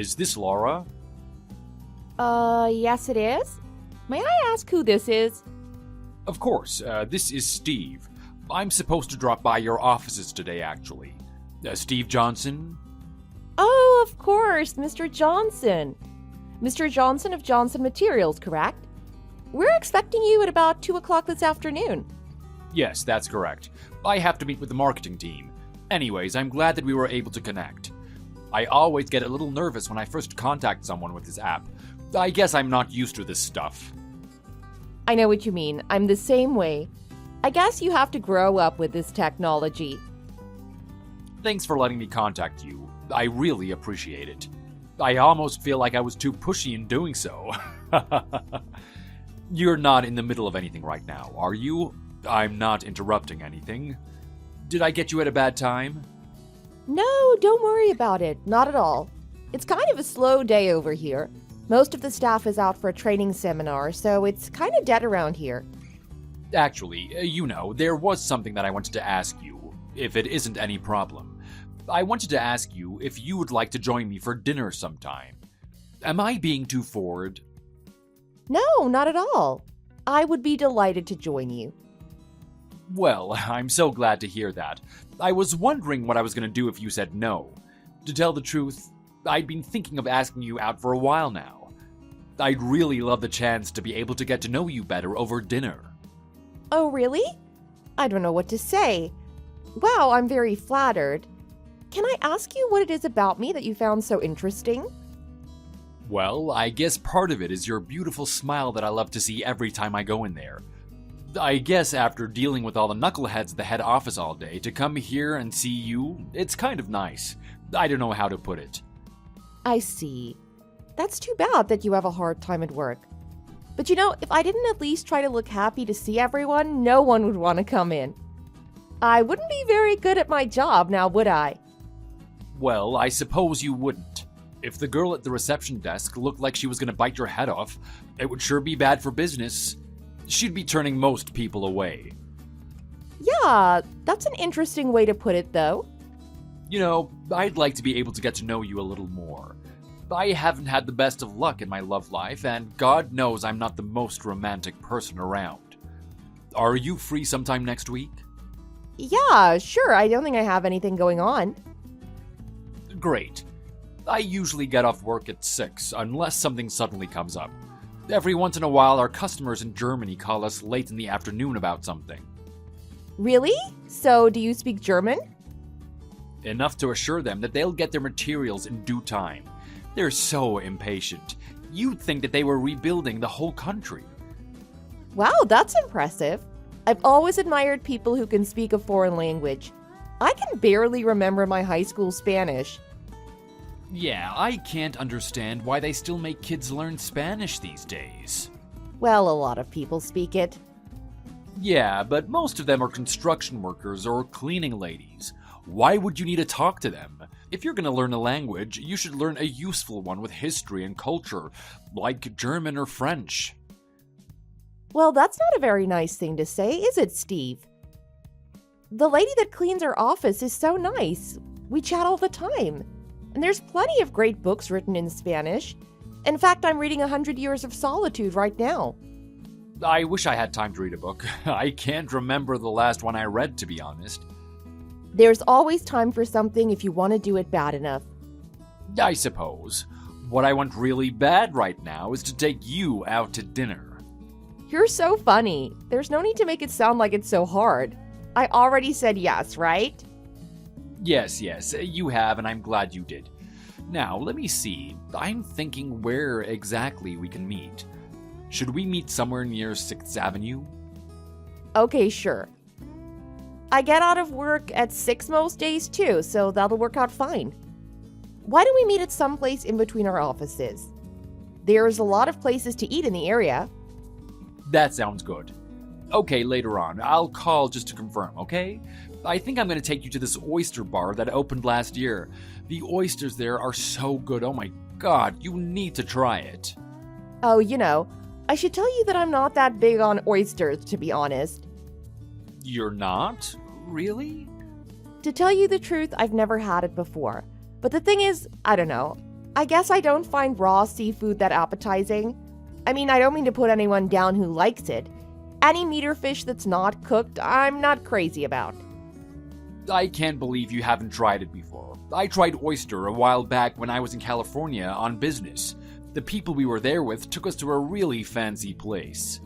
Is this Laura? Yes it is. May I ask who this is? Of course, this is Steve. I'm supposed to drop by your offices today, actually. Steve Johnson? Oh, of course, Mr. Johnson. Mr. Johnson of Johnson Materials, correct? We're expecting you at about 2 o'clock this afternoon. Yes, that's correct. I have to meet with the marketing team. Anyways, I'm glad that we were able to connect. I always get a little nervous when I first contact someone with this app. I guess I'm not used to this stuff. I know what you mean. I'm the same way. I guess you have to grow up with this technology. Thanks for letting me contact you. I really appreciate it. I almost feel like I was too pushy in doing so. You're not in the middle of anything right now, are you? I'm not interrupting anything. Did I get you at a bad time? No, don't worry about it. Not at all. It's kind of a slow day over here. Most of the staff is out for a training seminar, so it's kind of dead around here. Actually, there was something that I wanted to ask you, if it isn't any problem. I wanted to ask you if you would like to join me for dinner sometime. Am I being too forward? No, not at all. I would be delighted to join you. Well, I'm so glad to hear that. I was wondering what I was going to do if you said no. To tell the truth, I'd been thinking of asking you out for a while now. I'd really love the chance to be able to get to know you better over dinner. Oh, really? I don't know what to say. Wow, I'm very flattered. Can I ask you what it is about me that you found so interesting? Well, I guess part of it is your beautiful smile that I love to see every time I go in there. I guess after dealing with all the knuckleheads at the head office all day, to come here and see you, it's kind of nice. I don't know how to put it. I see. That's too bad that you have a hard time at work. But if I didn't at least try to look happy to see everyone, no one would want to come in. I wouldn't be very good at my job now, would I? Well, I suppose you wouldn't. If the girl at the reception desk looked like she was going to bite your head off, it would sure be bad for business. She'd be turning most people away. Yeah, that's an interesting way to put it, though. I'd like to be able to get to know you a little more. I haven't had the best of luck in my love life, and God knows I'm not the most romantic person around. Are you free sometime next week? Yeah, sure. I don't think I have anything going on. Great. I usually get off work at 6, unless something suddenly comes up. Every once in a while, our customers in Germany call us late in the afternoon about something. Really? So, do you speak German? Enough to assure them that they'll get their materials in due time. They're so impatient. You'd think that they were rebuilding the whole country. Wow, that's impressive. I've always admired people who can speak a foreign language. I can barely remember my high school Spanish. Yeah, I can't understand why they still make kids learn Spanish these days. Well, a lot of people speak it. Yeah, but most of them are construction workers or cleaning ladies. Why would you need to talk to them? If you're going to learn a language, you should learn a useful one with history and culture, like German or French. Well, that's not a very nice thing to say, is it, Steve? The lady that cleans our office is so nice. We chat all the time. And there's plenty of great books written in Spanish. In fact, I'm reading 100 Years of Solitude right now. I wish I had time to read a book. I can't remember the last one I read, to be honest. There's always time for something if you want to do it bad enough. I suppose. What I want really bad right now is to take you out to dinner. You're so funny. There's no need to make it sound like it's so hard. I already said yes, right? Yes, you have, and I'm glad you did. Now, let me see. I'm thinking where exactly we can meet. Should we meet somewhere near 6th Avenue? Okay, sure. I get out of work at 6 most days too, so that'll work out fine. Why don't we meet at some place in between our offices? There's a lot of places to eat in the area. That sounds good. Okay, later on. I'll call just to confirm, okay? I think I'm going to take you to this oyster bar that opened last year. The oysters there are so good. Oh my god, you need to try it. Oh, I should tell you that I'm not that big on oysters, to be honest. You're not? Really? To tell you the truth, I've never had it before. But the thing is, I don't know. I guess I don't find raw seafood that appetizing. I mean, I don't mean to put anyone down who likes it. Any meat or fish that's not cooked, I'm not crazy about. I can't believe you haven't tried it before. I tried oyster a while back when I was in California on business. The people we were there with took us to a really fancy place.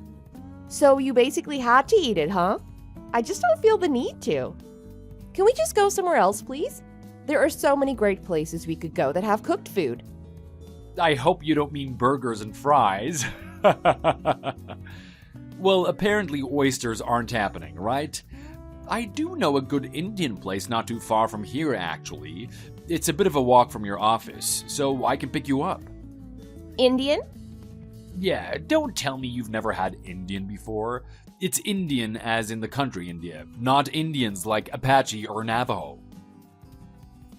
So you basically had to eat it, huh? I just don't feel the need to. Can we just go somewhere else, please? There are so many great places we could go that have cooked food. I hope you don't mean burgers and fries. Well, apparently oysters aren't happening, right? I do know a good Indian place not too far from here, actually. It's a bit of a walk from your office, so I can pick you up. Indian? Yeah, don't tell me you've never had Indian before. It's Indian as in the country India, not Indians like Apache or Navajo.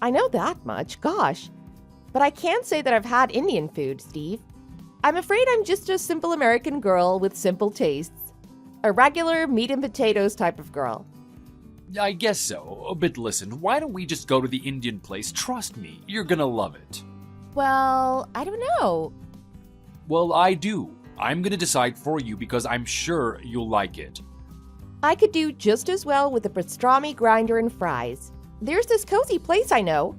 I know that much, gosh. But I can't say that I've had Indian food, Steve. I'm afraid I'm just a simple American girl with simple tastes. A regular meat and potatoes type of girl. I guess so, but listen, why don't we just go to the Indian place? Trust me, you're gonna love it. Well, I don't know. Well, I do. I'm gonna decide for you because I'm sure you'll like it. I could do just as well with a pastrami grinder and fries. There's this cozy place I know.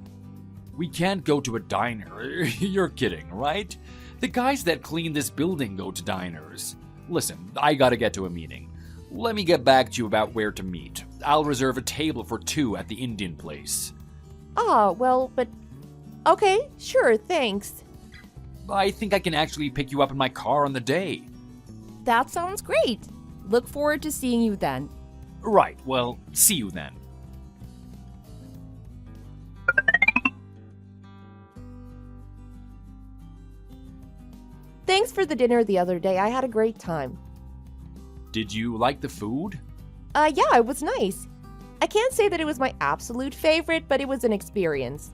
We can't go to a diner. You're kidding, right? The guys that clean this building go to diners. Listen, I gotta get to a meeting. Let me get back to you about where to meet. I'll reserve a table for 2 at the Indian place. Well, but... Okay, sure, thanks. I think I can actually pick you up in my car on the day. That sounds great. Look forward to seeing you then. Right, well, see you then. Thanks for the dinner the other day. I had a great time. Did you like the food? Yeah, it was nice. I can't say that it was my absolute favorite, but it was an experience.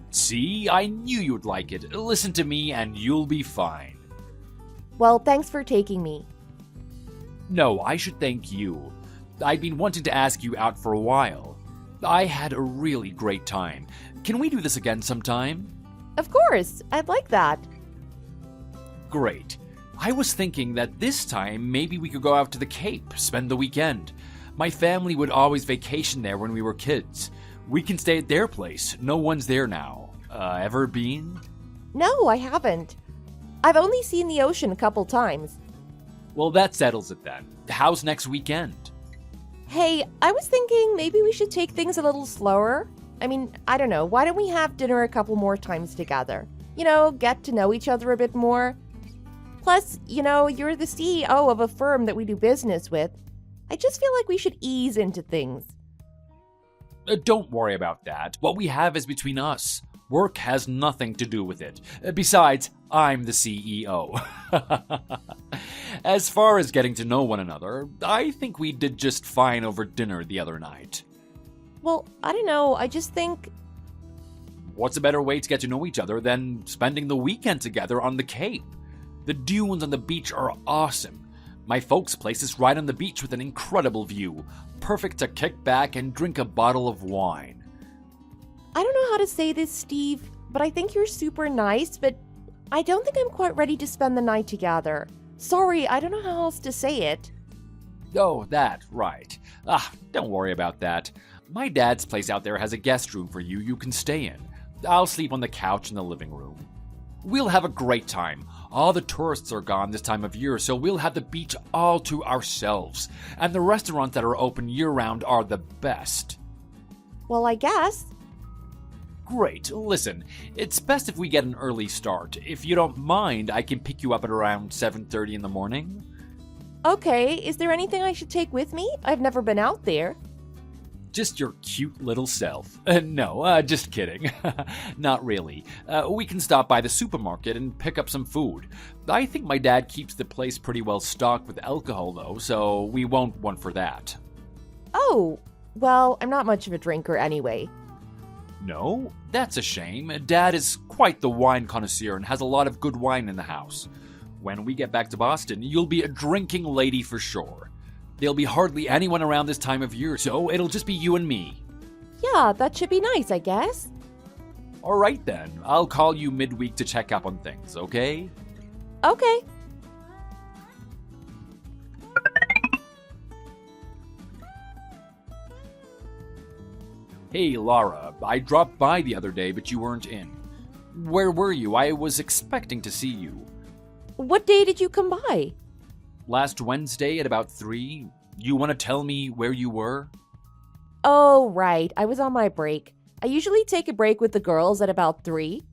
See, I knew you'd like it. Listen to me and you'll be fine. Well, thanks for taking me. No, I should thank you. I'd been wanting to ask you out for a while. I had a really great time. Can we do this again sometime? Of course, I'd like that. Great. I was thinking that this time maybe we could go out to the Cape, spend the weekend. My family would always vacation there when we were kids. We can stay at their place. No one's there now. Ever been? No, I haven't. I've only seen the ocean a couple times. Well, that settles it then. How's next weekend? Hey, I was thinking maybe we should take things a little slower. I mean, I don't know. Why don't we have dinner a couple more times together? You know, get to know each other a bit more. Plus, you know, you're the CEO of a firm that we do business with. I just feel like we should ease into things. Don't worry about that. What we have is between us. Work has nothing to do with it. Besides, I'm the CEO. As far as getting to know one another, I think we did just fine over dinner the other night. Well, I don't know. I just think... What's a better way to get to know each other than spending the weekend together on the Cape? The dunes on the beach are awesome. My folks' place is right on the beach with an incredible view. Perfect to kick back and drink a bottle of wine. I don't know how to say this, Steve, but I think you're super nice, but I don't think I'm quite ready to spend the night together. Sorry, I don't know how else to say it. Oh, that, right. Don't worry about that. My dad's place out there has a guest room for you can stay in. I'll sleep on the couch in the living room. We'll have a great time. All the tourists are gone this time of year, so we'll have the beach all to ourselves. And the restaurants that are open year-round are the best. Well, I guess. Great. Listen, it's best if we get an early start. If you don't mind, I can pick you up at around 7:30 in the morning. Okay, is there anything I should take with me? I've never been out there. Just your cute little self. No, just kidding. Not really. We can stop by the supermarket and pick up some food. I think my dad keeps the place pretty well stocked with alcohol, though, so we won't want for that. Oh, well, I'm not much of a drinker anyway. No? That's a shame. Dad is quite the wine connoisseur and has a lot of good wine in the house. When we get back to Boston, you'll be a drinking lady for sure. There'll be hardly anyone around this time of year, so it'll just be you and me. Yeah, that should be nice, I guess. Alright then, I'll call you midweek to check up on things, okay? Okay. Hey Laura, I dropped by the other day but you weren't in. Where were you? I was expecting to see you. What day did you come by? Last Wednesday at about 3. You want to tell me where you were? Oh, right. I was on my break. I usually take a break with the girls at about 3.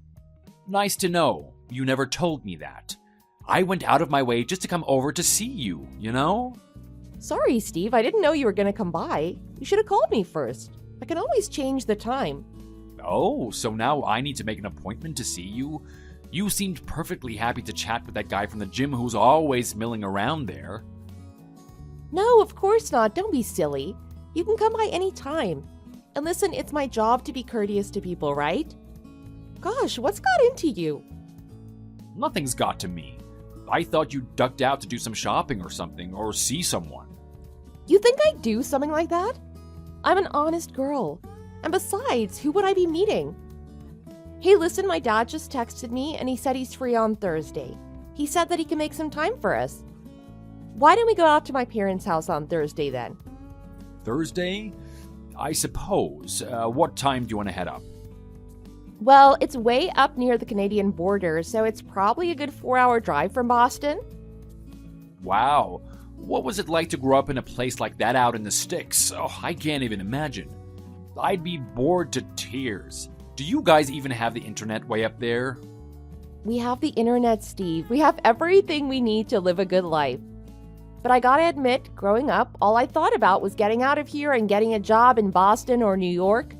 Nice to know. You never told me that. I went out of my way just to come over to see you, you know? Sorry, Steve. I didn't know you were going to come by. You should have called me first. I can always change the time. Oh, so now I need to make an appointment to see you? You seemed perfectly happy to chat with that guy from the gym who's always milling around there. No, of course not. Don't be silly. You can come by any time. And listen, it's my job to be courteous to people, right? Gosh, what's got into you? Nothing's got to me. I thought you ducked out to do some shopping or something, or see someone. You think I'd do something like that? I'm an honest girl. And besides, who would I be meeting? Hey, listen, my dad just texted me and he said he's free on Thursday. He said that he can make some time for us. Why don't we go out to my parents' house on Thursday then? Thursday? I suppose. What time do you want to head up? Well, it's way up near the Canadian border, so it's probably a good 4-hour drive from Boston. Wow. What was it like to grow up in a place like that out in the sticks? Oh, I can't even imagine. I'd be bored to tears. Do you guys even have the internet way up there? We have the internet, Steve. We have everything we need to live a good life. But I gotta admit, growing up, all I thought about was getting out of here and getting a job in Boston or New York.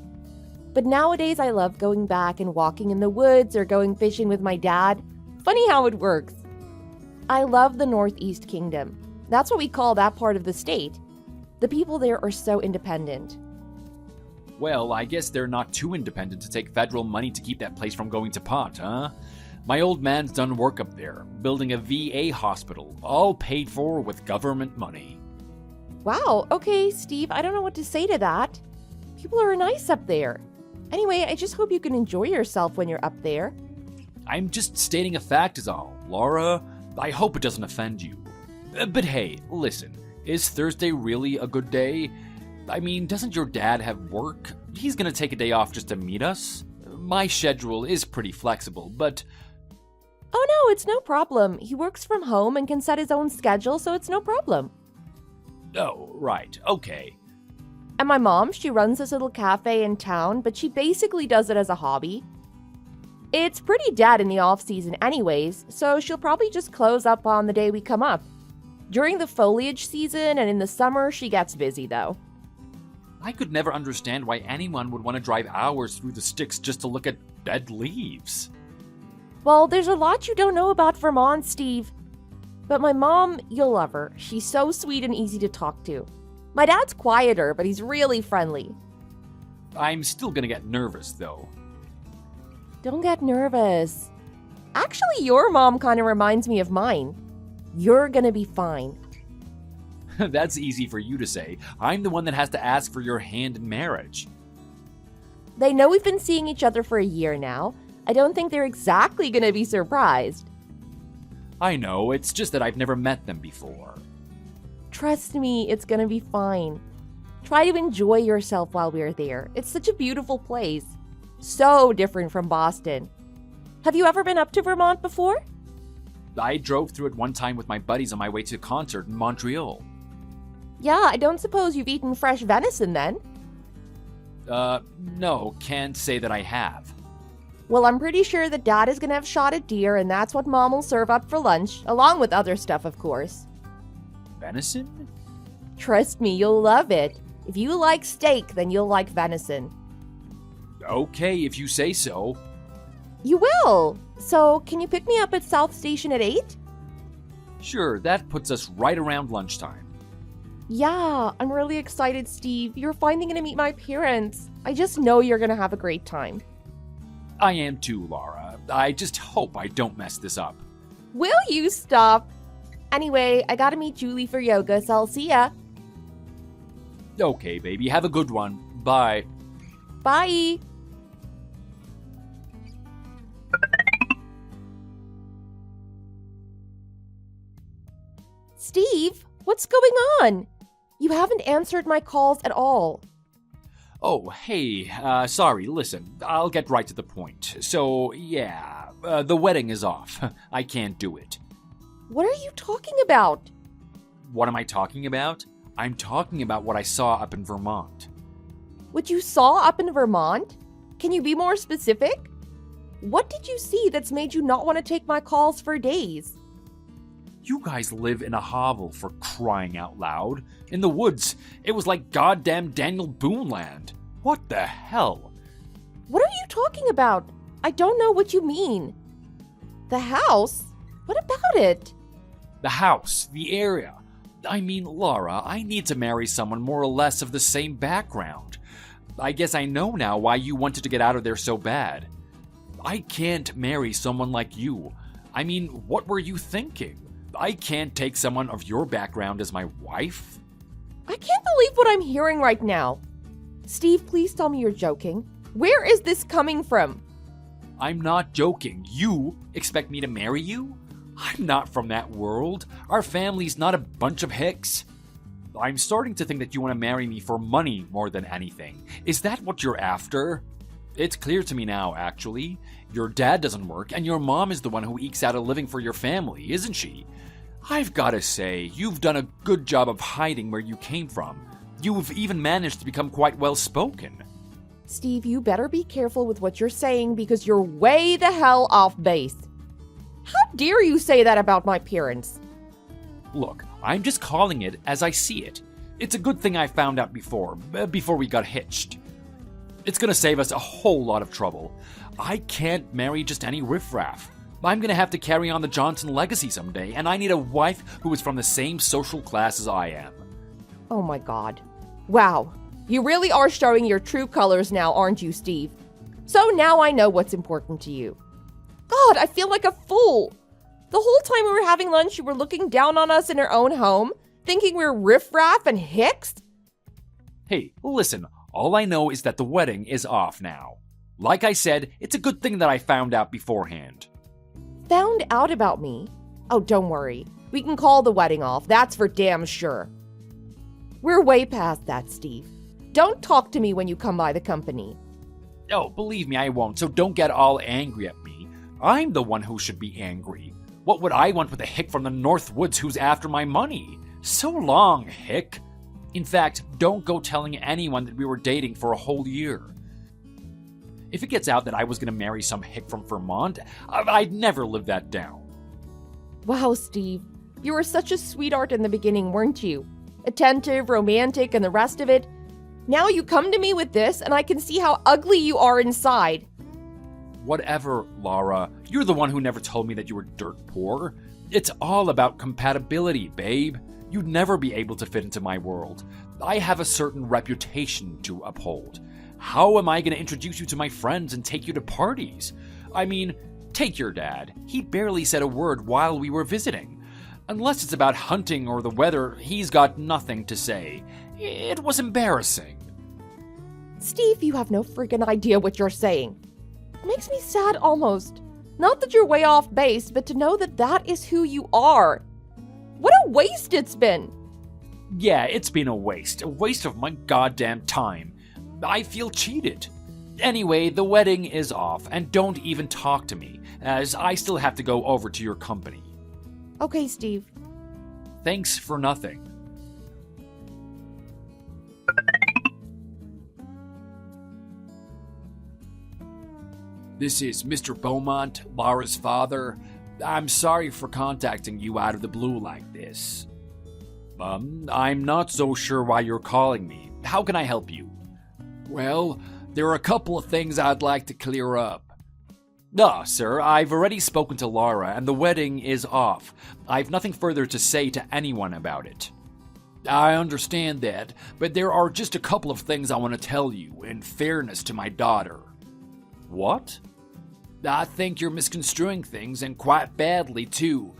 But nowadays, I love going back and walking in the woods or going fishing with my dad. Funny how it works. I love the Northeast Kingdom. That's what we call that part of the state. The people there are so independent. Well, I guess they're not too independent to take federal money to keep that place from going to pot, huh? My old man's done work up there, building a VA hospital, all paid for with government money. Wow, okay, Steve, I don't know what to say to that. People are nice up there. Anyway, I just hope you can enjoy yourself when you're up there. I'm just stating a fact is all, Laura. I hope it doesn't offend you. But hey, listen, is Thursday really a good day? I mean, doesn't your dad have work? He's gonna take a day off just to meet us? My schedule is pretty flexible, but... Oh no, it's no problem. He works from home and can set his own schedule, so it's no problem. Oh, right, okay. And my mom, she runs this little cafe in town, but she basically does it as a hobby. It's pretty dead in the off-season anyways, so she'll probably just close up on the day we come up. During the foliage season and in the summer, she gets busy though. I could never understand why anyone would want to drive hours through the sticks just to look at dead leaves. Well, there's a lot you don't know about Vermont, Steve. But my mom, you'll love her. She's so sweet and easy to talk to. My dad's quieter, but he's really friendly. I'm still gonna get nervous, though. Don't get nervous. Actually, your mom kind of reminds me of mine. You're gonna be fine. That's easy for you to say. I'm the one that has to ask for your hand in marriage. They know we've been seeing each other for a year now. I don't think they're exactly gonna be surprised. I know, it's just that I've never met them before. Trust me, it's gonna be fine. Try to enjoy yourself while we're there. It's such a beautiful place. So different from Boston. Have you ever been up to Vermont before? I drove through it one time with my buddies on my way to a concert in Montreal. Yeah, I don't suppose you've eaten fresh venison then? No, can't say that I have. Well, I'm pretty sure that Dad is gonna have shot at deer, and that's what Mom will serve up for lunch, along with other stuff, of course. Venison? Trust me, you'll love it. If you like steak, then you'll like venison. Okay, if you say so. You will! So, can you pick me up at South Station at 8? Sure, that puts us right around lunchtime. Yeah, I'm really excited, Steve. You're finally gonna meet my parents. I just know you're gonna have a great time. I am too, Laura. I just hope I don't mess this up. Will you stop? Anyway, I gotta meet Julie for yoga, so I'll see ya. Okay, baby, have a good one. Bye. Bye! on? You haven't answered my calls at all. Oh, hey, sorry, listen, I'll get right to the point. So, yeah, the wedding is off. I can't do it. What are you talking about? What am I talking about? I'm talking about what I saw up in Vermont. What you saw up in Vermont? Can you be more specific? What did you see that's made you not want to take my calls for days? You guys live in a hovel, for crying out loud. In the woods. It was like goddamn Daniel Boone land. What the hell? What are you talking about? I don't know what you mean. The house? What about it? The house, the area. I mean, Laura, I need to marry someone more or less of the same background. I guess I know now why you wanted to get out of there so bad. I can't marry someone like you. I mean, what were you thinking? I can't take someone of your background as my wife? I can't believe what I'm hearing right now. Steve, please tell me you're joking. Where is this coming from? I'm not joking. You expect me to marry you? I'm not from that world. Our family's not a bunch of hicks. I'm starting to think that you want to marry me for money more than anything. Is that what you're after? It's clear to me now, actually. Your dad doesn't work, and your mom is the one who ekes out a living for your family, isn't she? I've got to say, you've done a good job of hiding where you came from. You've even managed to become quite well-spoken. Steve, you better be careful with what you're saying because you're way the hell off base. How dare you say that about my parents? Look, I'm just calling it as I see it. It's a good thing I found out before we got hitched. It's gonna save us a whole lot of trouble. I can't marry just any riffraff. I'm gonna have to carry on the Johnson legacy someday, and I need a wife who is from the same social class as I am. Oh my God. Wow. You really are showing your true colors now, aren't you, Steve? So now I know what's important to you. God, I feel like a fool. The whole time we were having lunch, you were looking down on us in our own home, thinking we were riffraff and hicks? Hey, listen, all I know is that the wedding is off now. Like I said, it's a good thing that I found out beforehand. Found out about me? Oh, don't worry. We can call the wedding off, that's for damn sure. We're way past that, Steve. Don't talk to me when you come by the company. Oh, believe me, I won't, so don't get all angry at me. I'm the one who should be angry. What would I want with a hick from the North Woods who's after my money? So long, hick. In fact, don't go telling anyone that we were dating for a whole year. If it gets out that I was going to marry some hick from Vermont, I'd never live that down. Wow, Steve. You were such a sweetheart in the beginning, weren't you? Attentive, romantic, and the rest of it. Now you come to me with this, and I can see how ugly you are inside. Whatever, Laura. You're the one who never told me that you were dirt poor. It's all about compatibility, babe. You'd never be able to fit into my world. I have a certain reputation to uphold. How am I going to introduce you to my friends and take you to parties? I mean, take your dad. He barely said a word while we were visiting. Unless it's about hunting or the weather, he's got nothing to say. It was embarrassing. Steve, you have no friggin' idea what you're saying. It makes me sad almost. Not that you're way off base, but to know that that is who you are. What a waste it's been. Yeah, it's been a waste of my goddamn time. I feel cheated. Anyway, the wedding is off, and don't even talk to me, as I still have to go over to your company. Okay, Steve. Thanks for nothing. This is Mr. Beaumont, Laura's father. I'm sorry for contacting you out of the blue like this. I'm not so sure why you're calling me. How can I help you? Well, there are a couple of things I'd like to clear up. Sir, I've already spoken to Laura, and the wedding is off. I've nothing further to say to anyone about it. I understand that, but there are just a couple of things I want to tell you, in fairness to my daughter. What? I think you're misconstruing things, and quite badly, too.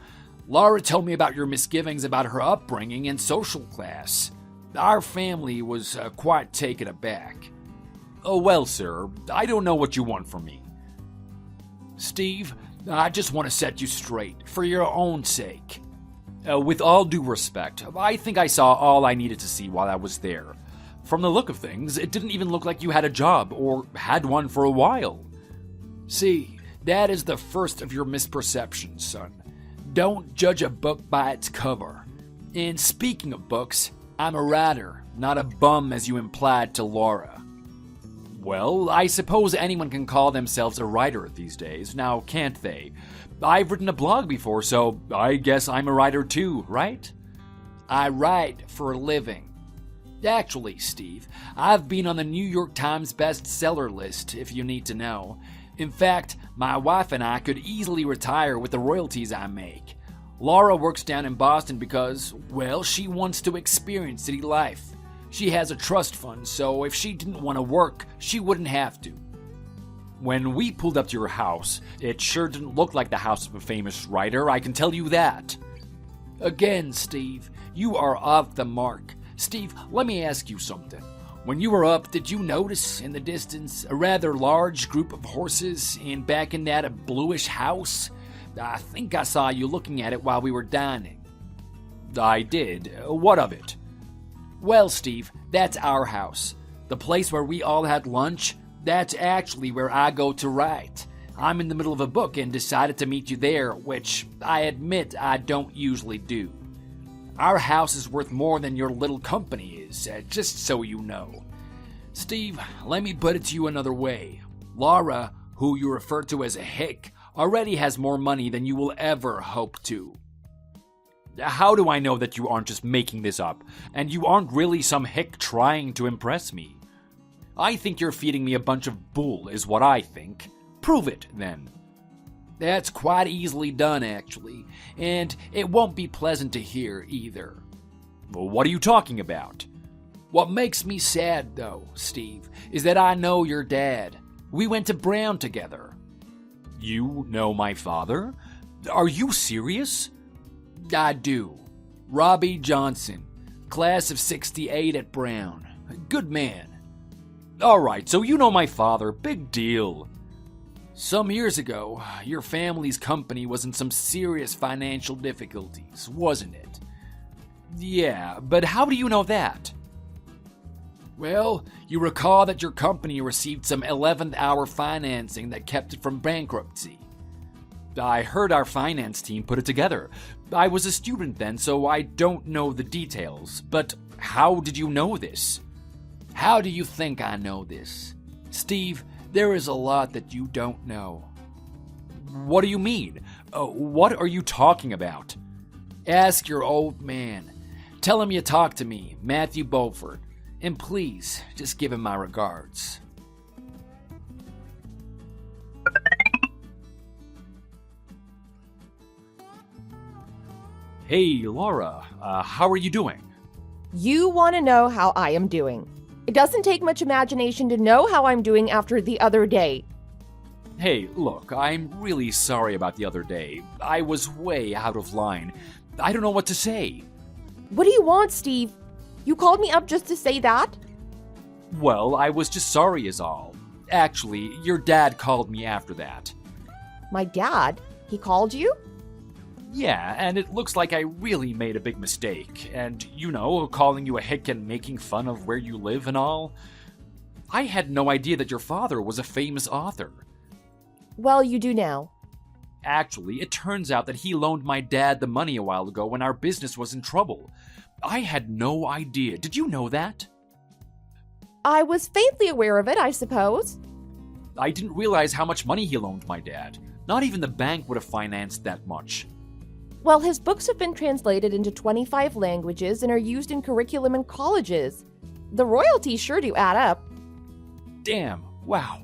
Laura told me about your misgivings about her upbringing and social class. Our family was quite taken aback. Oh, well, sir, I don't know what you want from me. Steve, I just want to set you straight, for your own sake. With all due respect, I think I saw all I needed to see while I was there. From the look of things, it didn't even look like you had a job, or had one for a while. See, that is the first of your misperceptions, son. Don't judge a book by its cover. And speaking of books, I'm a writer, not a bum as you implied to Laura. Well, I suppose anyone can call themselves a writer these days, now can't they? I've written a blog before, so I guess I'm a writer too, right? I write for a living. Actually, Steve, I've been on the New York Times bestseller list, if you need to know. In fact, my wife and I could easily retire with the royalties I make. Laura works down in Boston because, well, she wants to experience city life. She has a trust fund, so if she didn't want to work, she wouldn't have to. When we pulled up to your house, it sure didn't look like the house of a famous writer, I can tell you that. Again, Steve, you are off the mark. Steve, let me ask you something. When you were up, did you notice in the distance a rather large group of horses and back in that bluish house? I think I saw you looking at it while we were dining. I did. What of it? Well, Steve, that's our house. The place where we all had lunch, that's actually where I go to write. I'm in the middle of a book and decided to meet you there, which I admit I don't usually do. Our house is worth more than your little company is, just so you know. Steve, let me put it to you another way. Laura, who you refer to as a hick, already has more money than you will ever hope to. How do I know that you aren't just making this up, and you aren't really some hick trying to impress me? I think you're feeding me a bunch of bull, is what I think. Prove it, then. That's quite easily done, actually, and it won't be pleasant to hear, either. Well, what are you talking about? What makes me sad, though, Steve, is that I know your dad. We went to Brown together. You know my father? Are you serious? I do. Robbie Johnson, class of '68 at Brown. Good man. All right, so you know my father. Big deal. Some years ago, your family's company was in some serious financial difficulties, wasn't it? Yeah, but how do you know that? Well, you recall that your company received some 11th hour financing that kept it from bankruptcy. I heard our finance team put it together. I was a student then, so I don't know the details. But how did you know this? How do you think I know this? Steve, there is a lot that you don't know. What do you mean? What are you talking about? Ask your old man. Tell him you talked to me, Matthew Beaufort. And please, just give him my regards. Hey, Laura, how are you doing? You want to know how I am doing. It doesn't take much imagination to know how I'm doing after the other day. Hey, look, I'm really sorry about the other day. I was way out of line. I don't know what to say. What do you want, Steve? You called me up just to say that? Well, I was just sorry is all. Actually, your dad called me after that. My dad? He called you? Yeah, and it looks like I really made a big mistake. And, you know, calling you a hick and making fun of where you live and all. I had no idea that your father was a famous author. Well, you do now. Actually, it turns out that he loaned my dad the money a while ago when our business was in trouble. I had no idea. Did you know that? I was faintly aware of it, I suppose. I didn't realize how much money he loaned my dad. Not even the bank would have financed that much. Well, his books have been translated into 25 languages and are used in curriculum in colleges. The royalties sure do add up. Damn, wow.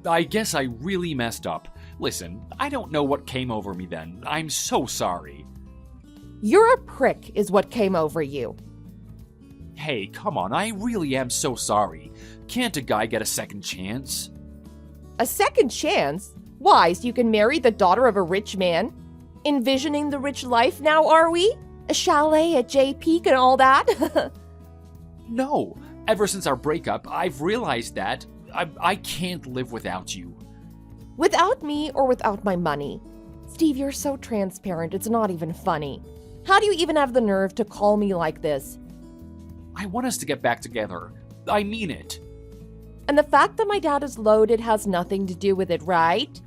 I guess I really messed up. Listen, I don't know what came over me then. I'm so sorry. You're a prick, is what came over you. Hey, come on, I really am so sorry. Can't a guy get a second chance? A second chance? Why, so you can marry the daughter of a rich man? Envisioning the rich life now, are we? A chalet at Jay Peak and all that? No, ever since our breakup, I've realized that I can't live without you. Without me or without my money? Steve, you're so transparent, it's not even funny. How do you even have the nerve to call me like this? I want us to get back together. I mean it. And the fact that my dad is loaded has nothing to do with it, right?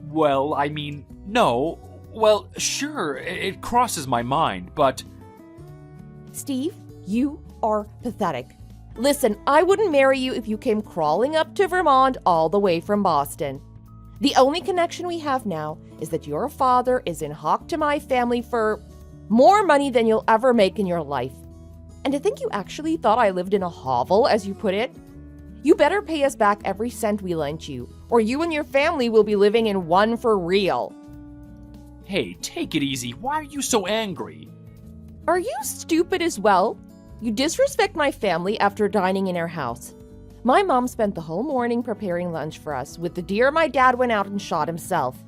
Well, I mean, no. Well, sure, it crosses my mind, but... Steve, you are pathetic. Listen, I wouldn't marry you if you came crawling up to Vermont all the way from Boston. The only connection we have now is that your father is in hock to my family for more money than you'll ever make in your life. And to think you actually thought I lived in a hovel, as you put it? You better pay us back every cent we lent you, or you and your family will be living in one for real. Hey, take it easy. Why are you so angry? Are you stupid as well? You disrespect my family after dining in our house. My mom spent the whole morning preparing lunch for us with the deer my dad went out and shot himself.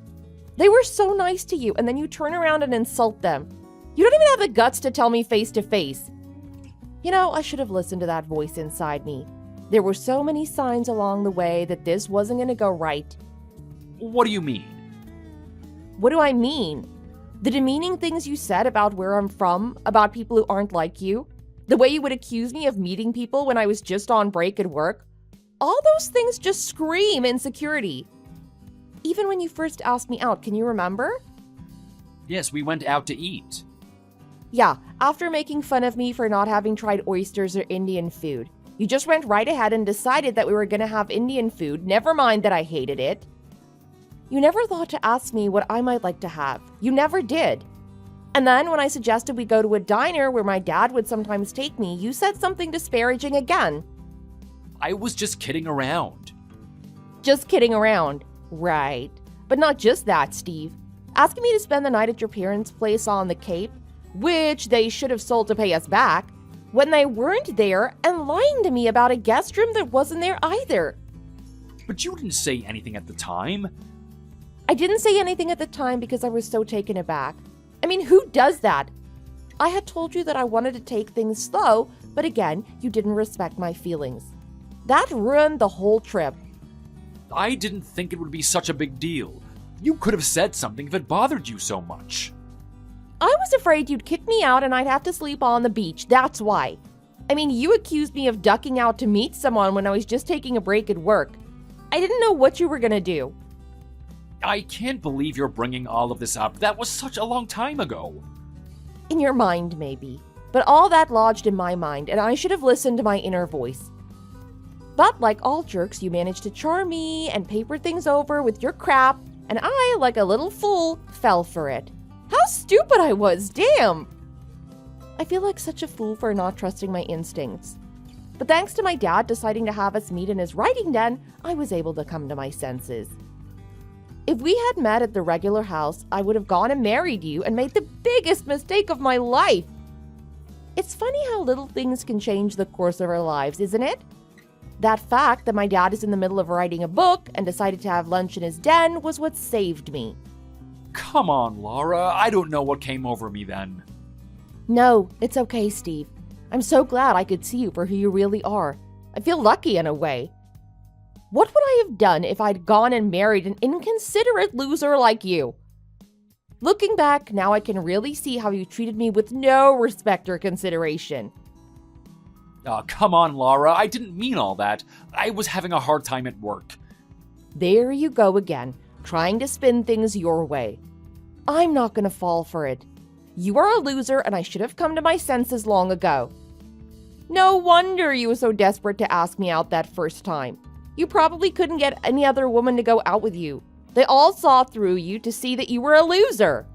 They were so nice to you, and then you turn around and insult them. You don't even have the guts to tell me face to face. You know, I should have listened to that voice inside me. There were so many signs along the way that this wasn't going to go right. What do you mean? What do I mean? The demeaning things you said about where I'm from, about people who aren't like you, the way you would accuse me of meeting people when I was just on break at work, all those things just scream insecurity. Even when you first asked me out, can you remember? Yes, we went out to eat. Yeah, after making fun of me for not having tried oysters or Indian food. You just went right ahead and decided that we were going to have Indian food, never mind that I hated it. You never thought to ask me what I might like to have. You never did. And then when I suggested we go to a diner where my dad would sometimes take me, you said something disparaging again. I was just kidding around. Just kidding around. Right. But not just that, Steve. Asking me to spend the night at your parents' place on the Cape, which they should have sold to pay us back, when they weren't there, and lying to me about a guest room that wasn't there either. But you didn't say anything at the time. I didn't say anything at the time because I was so taken aback. I mean, who does that? I had told you that I wanted to take things slow, but again, you didn't respect my feelings. That ruined the whole trip. I didn't think it would be such a big deal. You could have said something if it bothered you so much. I was afraid you'd kick me out and I'd have to sleep on the beach, that's why. I mean, you accused me of ducking out to meet someone when I was just taking a break at work. I didn't know what you were gonna do. I can't believe you're bringing all of this up. That was such a long time ago. In your mind, maybe. But all that lodged in my mind, and I should have listened to my inner voice. But like all jerks, you managed to charm me and paper things over with your crap, and I, like a little fool, fell for it. How stupid I was, damn! I feel like such a fool for not trusting my instincts. But thanks to my dad deciding to have us meet in his writing den, I was able to come to my senses. If we had met at the regular house, I would have gone and married you and made the biggest mistake of my life. It's funny how little things can change the course of our lives, isn't it? That fact that my dad is in the middle of writing a book and decided to have lunch in his den was what saved me. Come on, Laura. I don't know what came over me then. No, it's okay, Steve. I'm so glad I could see you for who you really are. I feel lucky in a way. What would I have done if I'd gone and married an inconsiderate loser like you? Looking back, now I can really see how you treated me with no respect or consideration. Oh, come on, Laura. I didn't mean all that. I was having a hard time at work. There you go again, trying to spin things your way. I'm not going to fall for it. You are a loser and I should have come to my senses long ago. No wonder you were so desperate to ask me out that first time. You probably couldn't get any other woman to go out with you. They all saw through you to see that you were a loser.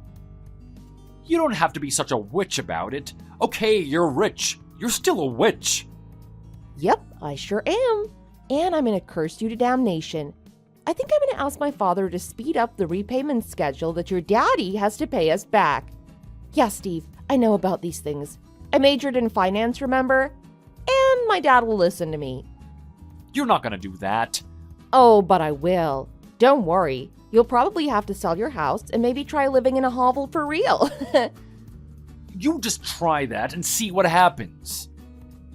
You don't have to be such a witch about it. Okay, you're rich. You're still a witch. Yep, I sure am. And I'm going to curse you to damnation. I think I'm going to ask my father to speed up the repayment schedule that your daddy has to pay us back. Yeah, Steve, I know about these things. I majored in finance, remember? And my dad will listen to me. You're not gonna do that. Oh, but I will. Don't worry. You'll probably have to sell your house and maybe try living in a hovel for real. You just try that and see what happens.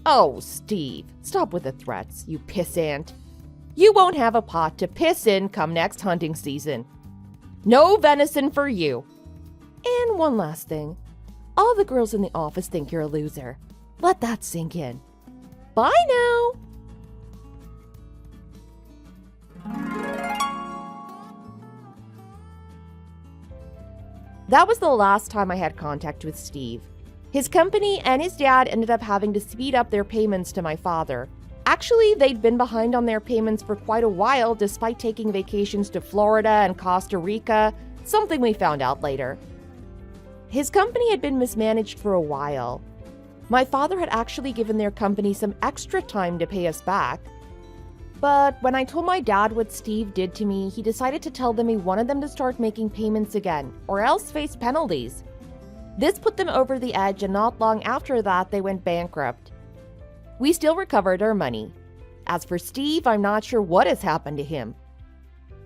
Oh, Steve, stop with the threats, you pissant. You won't have a pot to piss in come next hunting season. No venison for you. And one last thing. All the girls in the office think you're a loser. Let that sink in. Bye now! That was the last time I had contact with Steve. His company and his dad ended up having to speed up their payments to my father. Actually, they'd been behind on their payments for quite a while despite taking vacations to Florida and Costa Rica, something we found out later. His company had been mismanaged for a while. My father had actually given their company some extra time to pay us back. But when I told my dad what Steve did to me, he decided to tell them he wanted them to start making payments again, or else face penalties. This put them over the edge, and not long after that, they went bankrupt. We still recovered our money. As for Steve, I'm not sure what has happened to him.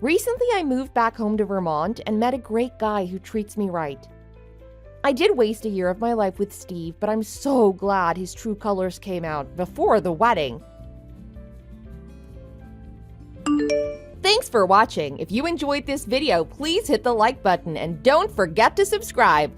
Recently, I moved back home to Vermont and met a great guy who treats me right. I did waste a year of my life with Steve, but I'm so glad his true colors came out before the wedding. Thanks for watching. If you enjoyed this video, please hit the like button and don't forget to subscribe.